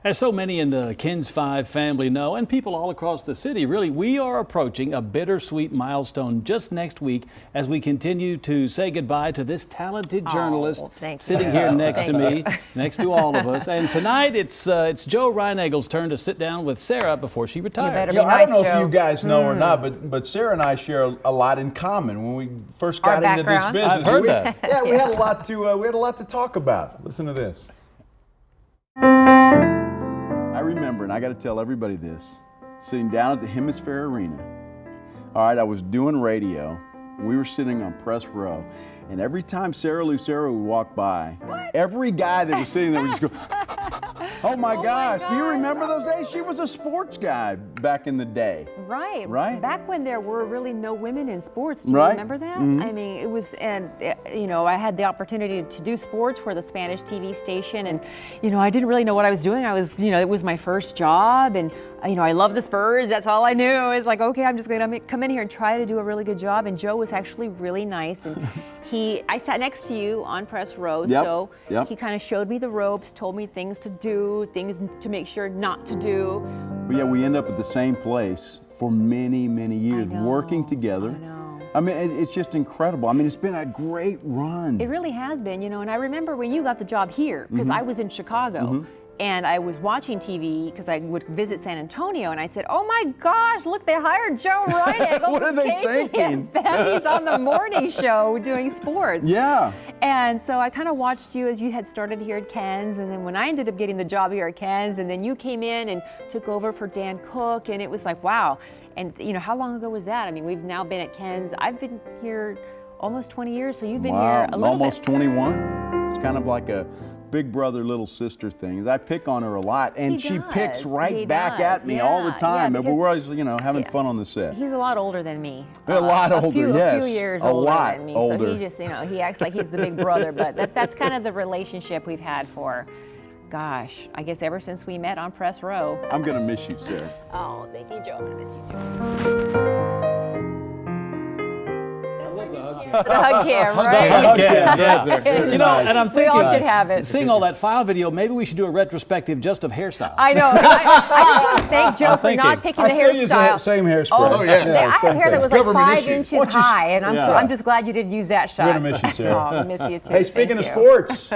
As so many in the KENS 5 family know, and people all across the city, really, we are approaching a bittersweet milestone just next week as we continue to say goodbye to this talented journalist sitting here next to me, next to all of us. And tonight it's Joe Reinegel's turn to sit down with Sarah before she retires. I don't know if you guys know or not, but Sarah and I share a lot in common. When we first got into this business, I've heard that. Yeah, we had a lot to talk about. Listen to this. I remember, and I got to tell everybody this, sitting down at the Hemisphere Arena. All right, I was doing radio. We were sitting on press row, and every time Sarah Lucero would walk by, every guy that was sitting there would just go, oh my gosh, do you remember those days? She was a sports guy back in the day. Right. Right. Back when there were really no women in sports. Do you Right. remember that? Mm-hmm. I mean, it was, and you know, I had the opportunity to do sports for the Spanish TV station, and you know, I didn't really know what I was doing. I was, you know, it was my first job, and you know, I love the Spurs. That's all I knew. It's like, okay, I'm just going to come in here and try to do a really good job. And Joe was actually really nice, and I sat next to you on press row, so he kind of showed me the ropes, told me things to do, things to make sure not to do. But yeah, we end up at the same place for many, many years, working together. I know. I mean, it's just incredible. I mean, it's been a great run. It really has been, you know, and I remember when you got the job here, because I was in Chicago. And I was watching TV because I would visit San Antonio, and I said, "Oh my gosh, look! They hired Joe Reinegel." What are they thinking? He's on the morning show doing sports. Yeah. And so I kind of watched you as you had started here at KENS, and then when I ended up getting the job here at KENS, and then you came in and took over for Dan Cook, and it was like, wow. And you know, how long ago was that? I mean, we've now been at KENS. I've been here almost 20 years, so you've been here a little almost bit. 21. It's kind of like a big brother, little sister thing. I pick on her a lot, and she picks right back at me all the time. But we're always, you know, having fun on the set. He's a lot older than me. A lot older, yes. A few years a older lot than me. older. So he just, you know, he acts like he's the big brother. But that's kind of the relationship we've had for, gosh, I guess ever since we met on press row. I'm gonna miss you, Sarah. Oh, thank you, Joe. I'm gonna miss you too. The hug cam, right? You know, and I'm thinking, we all should have it. Seeing all that file video, maybe we should do a retrospective just of hairstyles. I know. I just want to thank Joe for not picking the hairstyle. I still use the same hairspray. Oh, yeah. I have hair that was like 5 inches high, and I'm just glad you didn't use that shot. We're gonna miss you, Sarah. Oh, I miss you too. Hey, speaking of sports.